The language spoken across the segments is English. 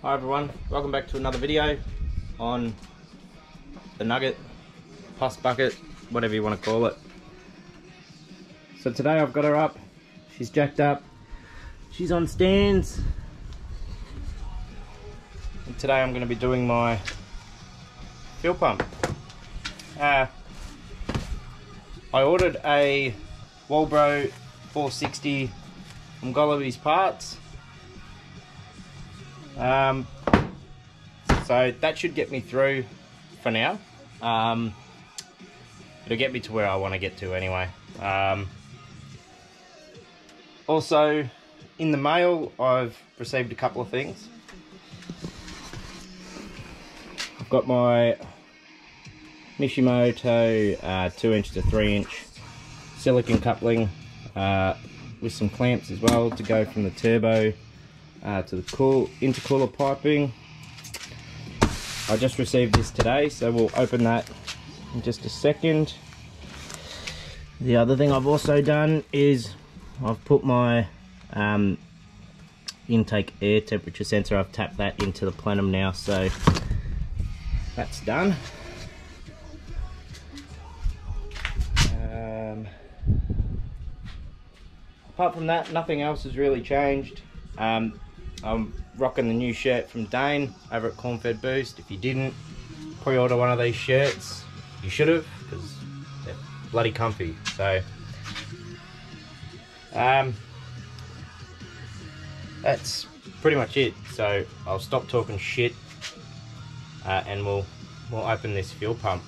Hi everyone, welcome back to another video on the Nugget, Puss Bucket, whatever you want to call it. So today I've got her up, she's jacked up, she's on stands. And today I'm going to be doing my fuel pump. I ordered a Walbro 460 from Golliby's Parts. So that should get me through for now. It'll get me to where I want to get to anyway. Also, in the mail, I've received a couple of things. I've got my Nishimoto 2" to 3" silicone coupling with some clamps as well to go from the turbo to the intercooler piping. I just received this today, so we'll open that in just a second. The other thing I've also done is I've put my intake air temperature sensor, I've tapped that into the plenum now, so that's done. Apart from that, nothing else has really changed. I'm rocking the new shirt from Dane over at Cornfed Boost. If you didn't pre-order one of these shirts, you should have, because they're bloody comfy. So that's pretty much it. So I'll stop talking shit and we'll open this fuel pump.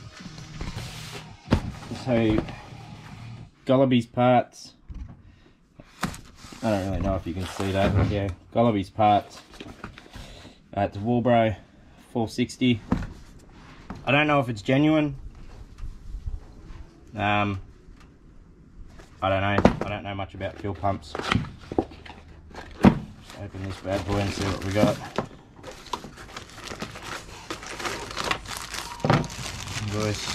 So Golliby's Parts, I don't really know if you can see that. Yeah, Golliby's Parts. It's a Walbro 460. I don't know if it's genuine. I don't know. I don't know much about fuel pumps. Let's open this bad boy and see what we got. Invoice.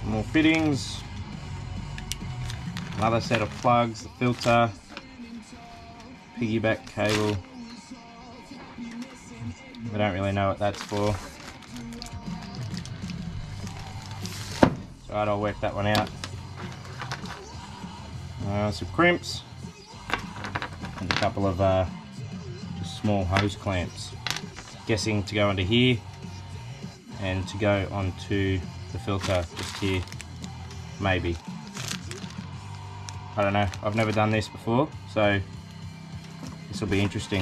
Some more fittings. Another set of plugs, the filter, piggyback cable. I don't really know what that's for. So I'll work that one out. Some crimps and a couple of just small hose clamps. Guessing to go into here and to go onto the filter just here, maybe. I don't know, I've never done this before, so this will be interesting.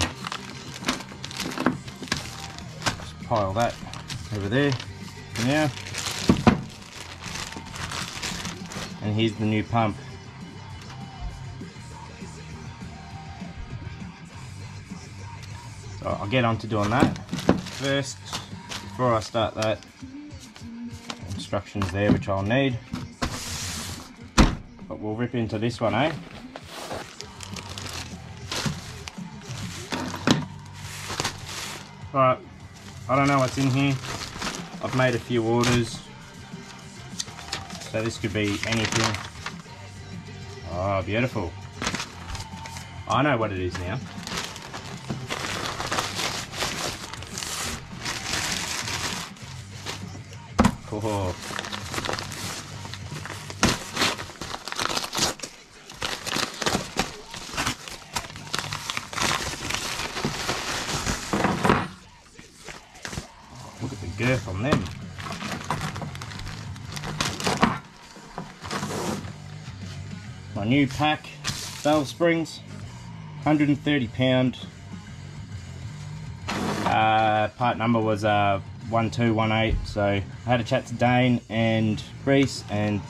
Just pile that over there for now. And here's the new pump. So I'll get on to doing that. First, before I start that, instructions there which I'll need. But we'll rip into this one, eh? Alright, I don't know what's in here. I've made a few orders, so this could be anything. Oh, beautiful. I know what it is now. Oh. Look at the girth on them. My new pack valve springs, 130 pound. Part number was 1218. So I had a chat to Dane and Reese, and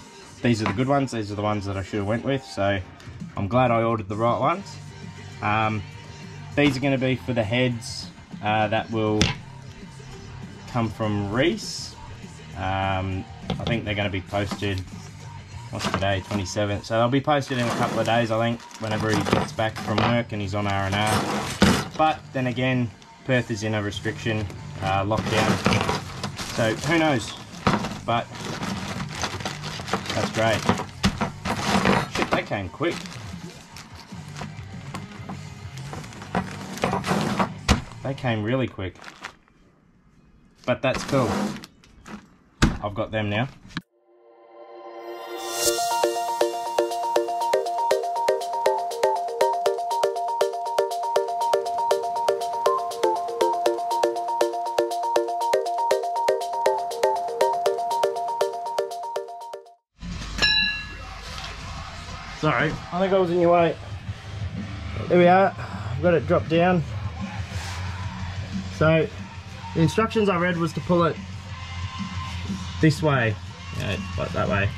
these are the good ones. These are the ones that I should have went with. So I'm glad I ordered the right ones. These are going to be for the heads that will come from Reese. I think they're going to be posted, what's today, 27th, so they'll be posted in a couple of days, I think, whenever he gets back from work and he's on R&R. But then again, Perth is in a restriction lockdown, so who knows, but that's great. Shit, that came quick. They came really quick. But that's cool. I've got them now. Sorry, I think I was in your way. There we are. I've got it dropped down. So the instructions I read was to pull it this way, like that way,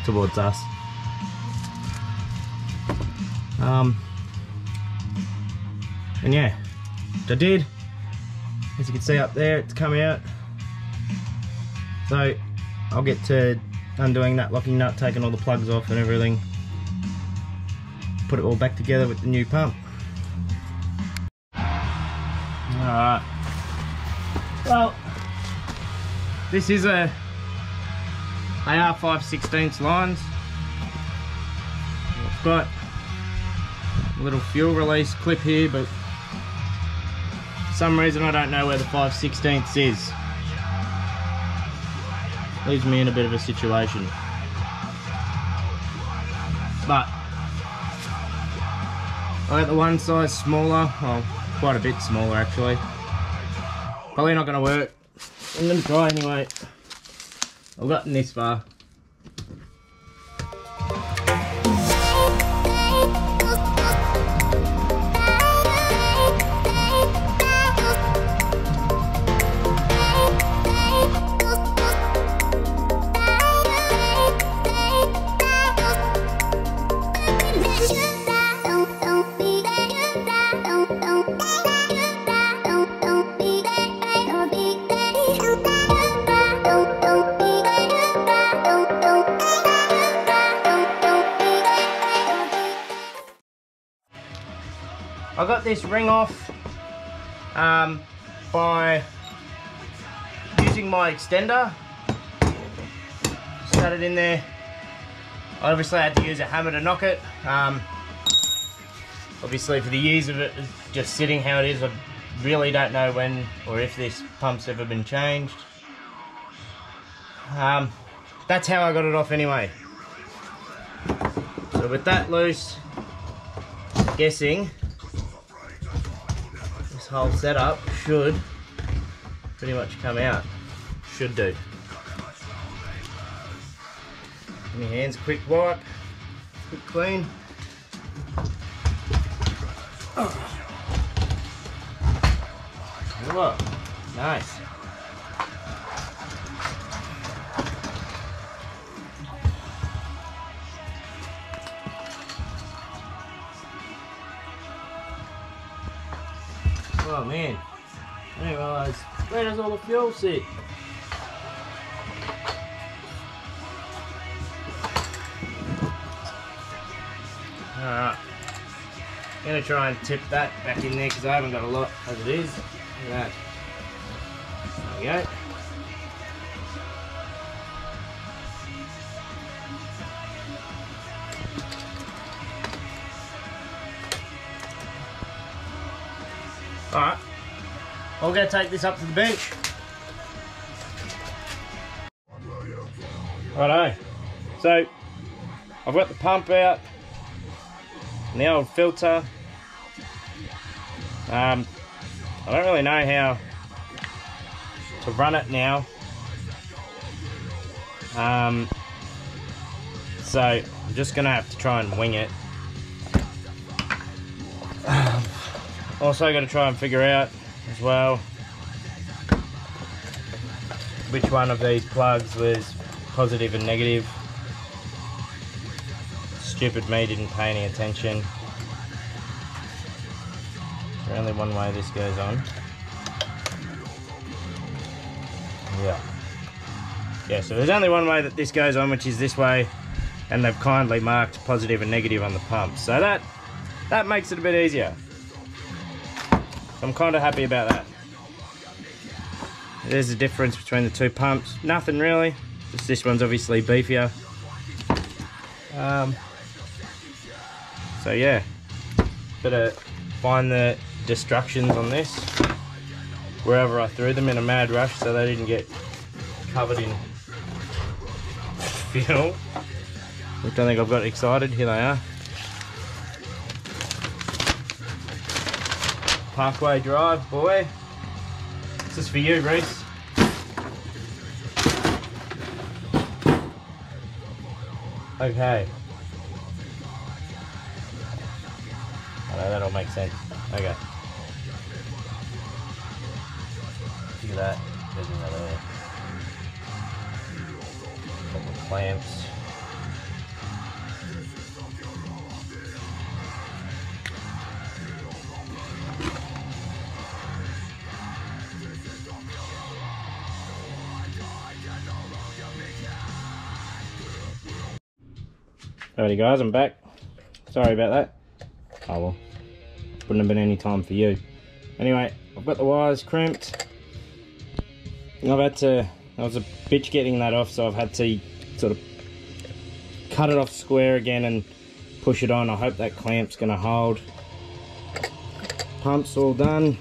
towards us. And yeah, which I did. As you can see up there, it's come out. So I'll get to undoing that locking nut, taking all the plugs off and everything. Put it all back together with the new pump. Alright. Well, this is they are 5/16 lines. I've got a little fuel release clip here, but for some reason I don't know where the 5/16 is. Leaves me in a bit of a situation. But I got the one size smaller, well, quite a bit smaller actually. Probably not going to work. I'm going to try anyway. I've gotten this far. I got this ring off by using my extender. Just had it in there. I obviously had to use a hammer to knock it. Obviously for the years of it just sitting how it is, I really don't know when or if this pump's ever been changed. That's how I got it off anyway. So with that loose, I'm guessing this whole setup should pretty much come out. Should do. Give me hands a quick wipe, quick clean. Look, nice. Oh man, I didn't realise, where does all the fuel sit? Alright, I'm going to try and tip that back in there because I haven't got a lot as it is. Look at that. There we go. Alright, I'm going to take this up to the bench. Righto, so I've got the pump out and the old filter. I don't really know how to run it now. So I'm just going to have to try and wing it. Also got to try and figure out as well which one of these plugs was positive and negative. Stupid me didn't pay any attention. There's only one way this goes on. Yeah, so there's only one way that this goes on, which is this way, and they've kindly marked positive and negative on the pump. So that makes it a bit easier. I'm kind of happy about that. There's a difference between the two pumps. Nothing really, just this one's obviously beefier. So yeah, better find the destructions on this. wherever I threw them in a mad rush so they didn't get covered in fuel. Which I think I've got excited. Here they are. Parkway Drive, boy. This is for you, Reese. Okay. I know that'll make sense. Okay. Look at that. There's another couple of clamps. Alrighty guys, I'm back. Sorry about that. Oh well, wouldn't have been any time for you. Anyway, I've got the wires crimped. I was a bitch getting that off, so I've had to sort of cut it off square again and push it on. I hope that clamp's gonna hold. Pump's all done.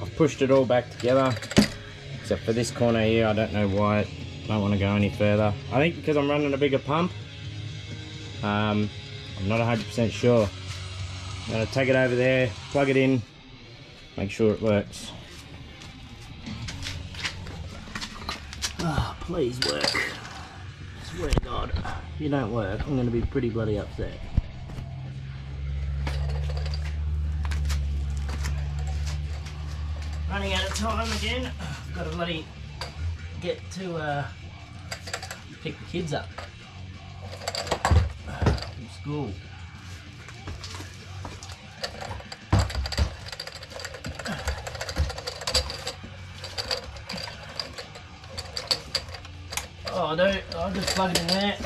I've pushed it all back together, except for this corner here. I don't know why I don't want to go any further. I think because I'm running a bigger pump. I'm not 100% sure. I'm going to take it over there, plug it in, make sure it works. Oh, please work. I swear to God, if you don't work, I'm going to be pretty bloody upset. Running out of time again. I've got to bloody get to pick the kids up from school. Oh, dude, I'll just plug it in there.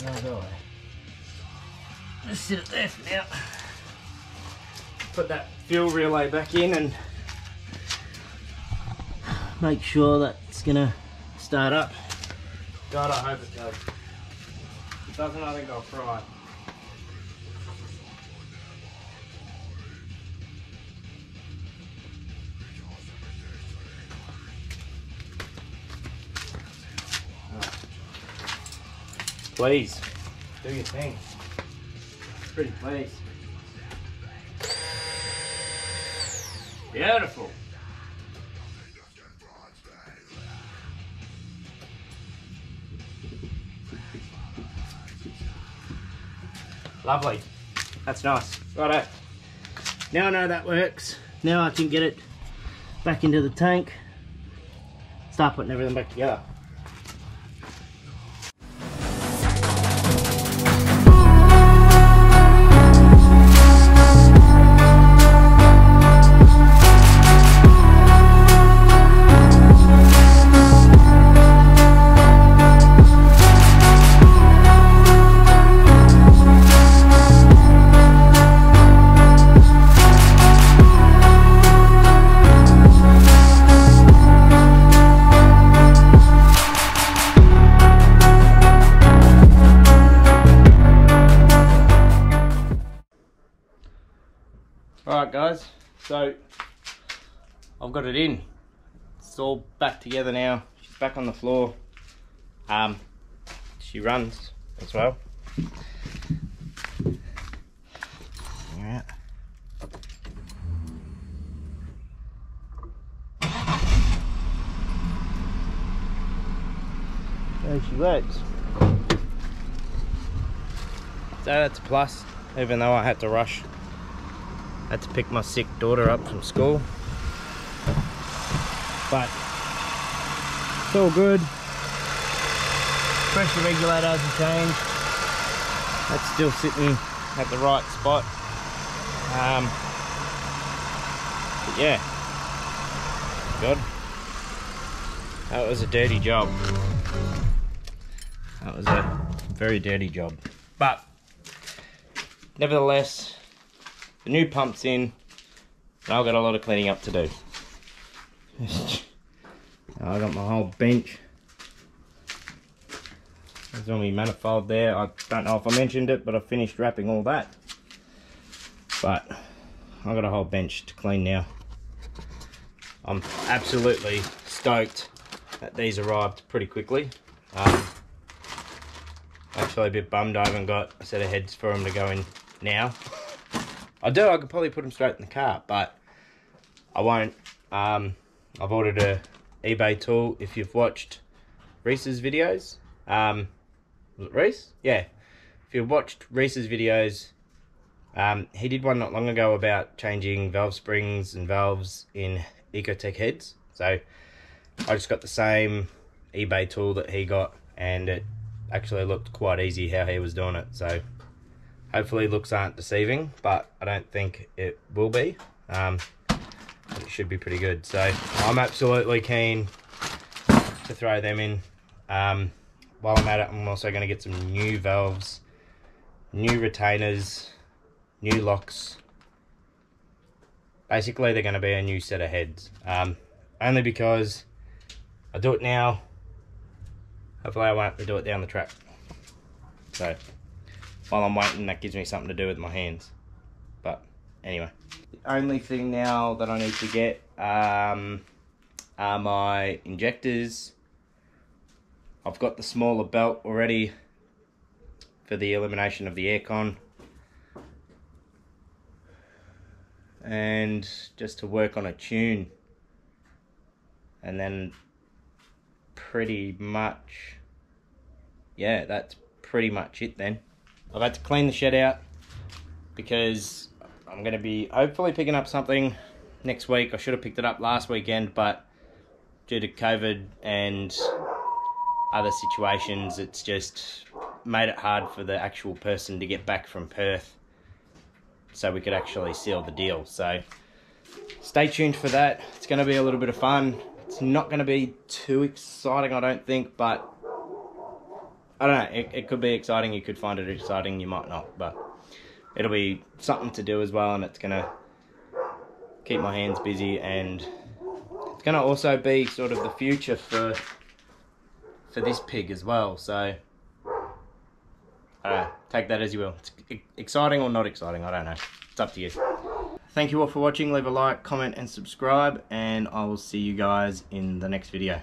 Oh, God. Just sit it there for now. Put that fuel relay back in and make sure that it's gonna start up. God, I hope it does. If it doesn't, I think I'll cry. Please, do your thing. Pretty please. Beautiful. Lovely. That's nice. Righto. Now I know that works. Now I can get it back into the tank. Start putting everything back together. Alright guys, so I've got it in. It's all back together now. She's back on the floor. She runs as well. Alright. There she works. So that's a plus, even though I had to rush. I had to pick my sick daughter up from school, but it's all good. Pressure regulator hasn't changed. That's still sitting at the right spot. But yeah, good. That was a dirty job. That was a very dirty job. But nevertheless, the new pump's in, and I've got a lot of cleaning up to do. I got my whole bench. There's all my manifold there. I don't know if I mentioned it, but I finished wrapping all that. But I've got a whole bench to clean now. I'm absolutely stoked that these arrived pretty quickly. Actually a bit bummed I haven't got a set of heads for them to go in now. I could probably put them straight in the car, but I won't. I've ordered a eBay tool. If you've watched Reese's videos, was it Reese? Yeah. If you've watched Reese's videos, he did one not long ago about changing valve springs and valves in Ecotech heads. So I just got the same eBay tool that he got, and it actually looked quite easy how he was doing it. So hopefully looks aren't deceiving, but I don't think it will be. It should be pretty good. So I'm absolutely keen to throw them in. While I'm at it, I'm also going to get some new valves, new retainers, new locks. Basically they're going to be a new set of heads, only because I do it now. Hopefully I won't have to do it down the track. So while I'm waiting, that gives me something to do with my hands. But anyway, the only thing now that I need to get are my injectors. I've got the smaller belt already for the elimination of the aircon, and just to work on a tune, and then pretty much, yeah, that's pretty much it then. I've had to clean the shed out because I'm going to be hopefully picking up something next week. I should have picked it up last weekend, but due to COVID and other situations, it's just made it hard for the actual person to get back from Perth so we could actually seal the deal. So stay tuned for that. It's going to be a little bit of fun. It's not going to be too exciting, I don't think, but I don't know, it could be exciting. You could find it exciting, you might not, but it'll be something to do as well, and it's going to keep my hands busy, and it's going to also be sort of the future for this pig as well. So I don't know, take that as you will. It's exciting or not exciting, I don't know. It's up to you. Thank you all for watching. Leave a like, comment and subscribe, and I will see you guys in the next video.